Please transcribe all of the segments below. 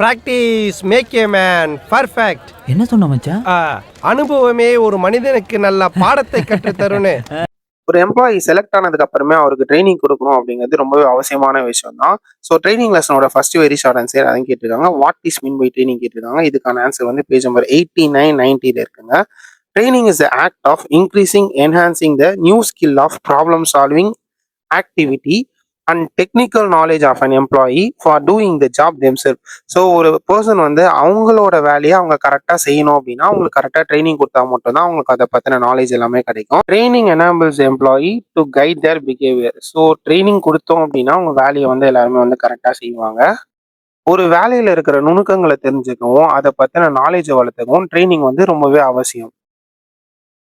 Practice make a man perfect. என்ன சொன்ன மச்சான்? அனுபவமே ஒரு மனிதனுக்கு நல்ல பாடத்தை கற்றுத் தரும்னு. ஒரு எம்ப்ளாயி செலக்ட் ஆனதுக்கு அப்புறமே அவருக்கு ட்ரைனிங் கொடுக்கணும் அப்படிங்கிறது ரொம்பவே அவசியமான விஷயம் தான். ஸோ ட்ரைனிங் லெசனோட ஃபர்ஸ்ட் வெரி ஷார்ட் ஆன்சர் அதையும் கேட்டிருக்காங்க. What is mean by training கேட்டிருக்காங்க. இதுக்கான ஆன்சர் வந்து பேஜ் நம்பர் 89, 90 இருக்குங்க. Training is the act of increasing enhancing the new skill of problem solving activity and technical knowledge of an employee for doing the job themself. So ஒரு person வந்து அவங்களோட வேலையை அவங்க கரெக்டாக செய்யணும் அப்படின்னா அவங்களுக்கு கரெக்டாக ட்ரைனிங் கொடுத்தா மட்டும்தான் அவங்களுக்கு அதை பற்றின நாலேஜ் எல்லாமே கிடைக்கும். Training enables employee to guide there behaviour. So training கொடுத்தோம் அப்படின்னா அவங்க வேலையை வந்து எல்லாருமே வந்து கரெக்டாக செய்வாங்க. ஒரு வேலையில் இருக்கிற நுணுக்கங்களை தெரிஞ்சுக்கவும் அதை பற்றின நாலேஜை வளர்த்துக்கவும் ட்ரைனிங் வந்து ரொம்பவே அவசியம்.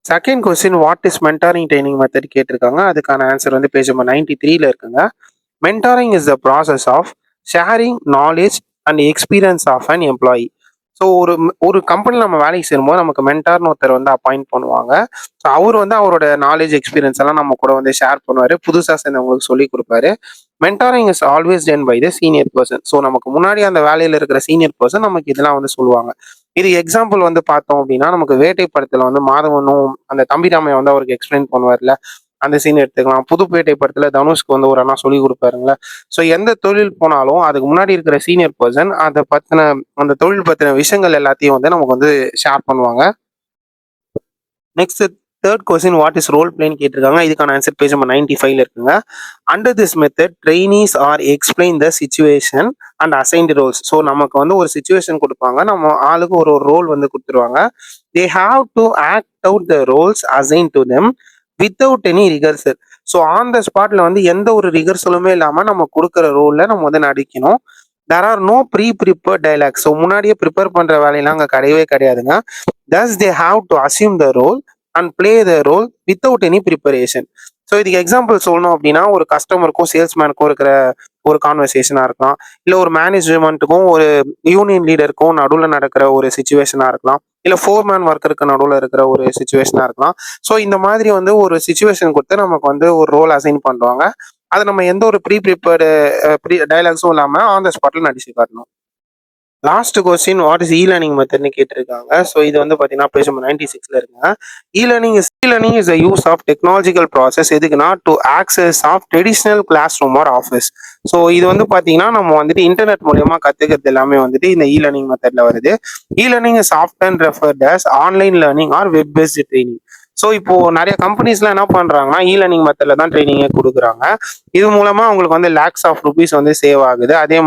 Second question what is mentoring training method கேட்டிருக்காங்க. அதுக்கான ஆன்சர் வந்து பேஜ் நம்பர் 93 இருக்குங்க. Mentoring is the process of sharing knowledge and experience of an employee. So ஒரு கம்பெனியில் நம்ம வேலைக்கு சேரும்போது நமக்கு மென்டார்னு ஒருத்தர் வந்து அப்பாயிண்ட் பண்ணுவாங்க. ஸோ அவர் வந்து அவரோட நாலேஜ் எக்ஸ்பீரியன்ஸ் எல்லாம் நம்ம கூட வந்து ஷேர் பண்ணுவார், புதுசாக சேர்ந்தவங்களுக்கு சொல்லி கொடுப்பாரு. Mentoring is always done by the senior person. So நமக்கு முன்னாடி அந்த வேலையில் இருக்கிற சீனியர் பர்சன் நமக்கு இதெல்லாம் வந்து சொல்லுவாங்க. இது எக்ஸாம்பிள் வந்து பார்த்தோம் அப்படின்னா நமக்கு வேட்டை படத்தில் வந்து மாதவனும் அந்த தம்பிராமையை வந்து அவருக்கு எக்ஸ்பிளைன் பண்ணுவார்ல, அந்த சீன் எடுத்துக்கலாம். புதுப்பேட்டை படத்துல தனுஷ்க்கு வந்து ஒரு அண்ணா சொல்லி கொடுப்பாருங்களே. ஸோ எந்த தொழில் போனாலும் அதுக்கு முன்னாடி இருக்கிற சீனியர் பர்சன் அதை பத்தின அந்த தொழில் பத்தின விஷயங்கள் எல்லாத்தையும் வந்து நமக்கு வந்து ஷேர் பண்ணுவாங்க. Next third question what is role பிளேன்னு கேட்டிருக்காங்க. இதுக்கான ஆன்சர் பேஜ் நம்பர் 95 இருக்குங்க. Under this method trainees are explain the situation and assigned roles. So நமக்கு வந்து ஒரு சிச்சுவேஷன் கொடுப்பாங்க, நம்ம ஆளுக்கு ஒரு ரோல் வந்து கொடுத்துருவாங்க. தே have to act out the roles assign to them without any rehearsal. So on the ஸ்பாட்ல வந்து எந்த ஒரு ரிகர்சலுமே இல்லாமல் நம்ம கொடுக்குற ரோலில் நம்ம வந்து நடிக்கணும். There are no prepared dialogue. So முன்னாடியே ப்ரிப்பேர் பண்ணுற வேலையெல்லாம் அங்கே கிடையவே கிடையாதுங்க. Thus they have to assume the role and play the role without any preparation. So இதுக்கு எக்ஸாம்பிள் சொல்லணும் அப்படின்னா ஒரு கஸ்டமருக்கும் சேல்ஸ்மேனுக்கும் இருக்கிற ஒரு கான்வர்சேஷனாக இருக்கலாம், இல்லை ஒரு மேனேஜ்மெண்ட்டுக்கும் ஒரு யூனியன் லீடருக்கும் நடுவில் நடக்கிற ஒரு சுச்சுவேஷனாக இருக்கலாம், இல்லை ஃபோர்மேன் ஒர்க்கருக்கு நடுவில் இருக்கிற ஒரு சுச்சுவேஷனாக இருக்கலாம். ஸோ இந்த மாதிரி வந்து ஒரு சுச்சுவேஷன் கொடுத்து நமக்கு வந்து ஒரு ரோல் அசைன் பண்ணுவாங்க. அதை நம்ம எந்த ஒரு ப்ரிப்பேர்டு டைலாக்ஸும் இல்லாமல் ஆன் த ஸ்பாட்டில் நடிச்சு காட்டணும். Last question what is learning மெத்தட்னு கேட்டிருக்காங்க. ஸோ இது வந்து பார்த்தீங்கன்னா பேஜ் நம்பர் 96 இருக்குங்க. Learning is the use of technological process. எதுக்குன்னா to access of traditional class room or office. So இது வந்து பார்த்தீங்கன்னா நம்ம வந்துட்டு இன்டர்நெட் மூலியமா கற்றுக்கிறது எல்லாமே வந்துட்டு இந்த லேர்னிங் மெத்தட்ல வருது. Learning is often referred as online learning or web based training. So இப்போ நிறைய கம்பெனிஸ்லாம் என்ன பண்றாங்கன்னா லேர்னிங் மெத்தட்ல தான் ட்ரைனிங்கே கொடுக்குறாங்க. இது மூலமா அவங்களுக்கு வந்து லேக்ஸ் ஆஃப் ருபீஸ் வந்து சேவ் ஆகுது. அதே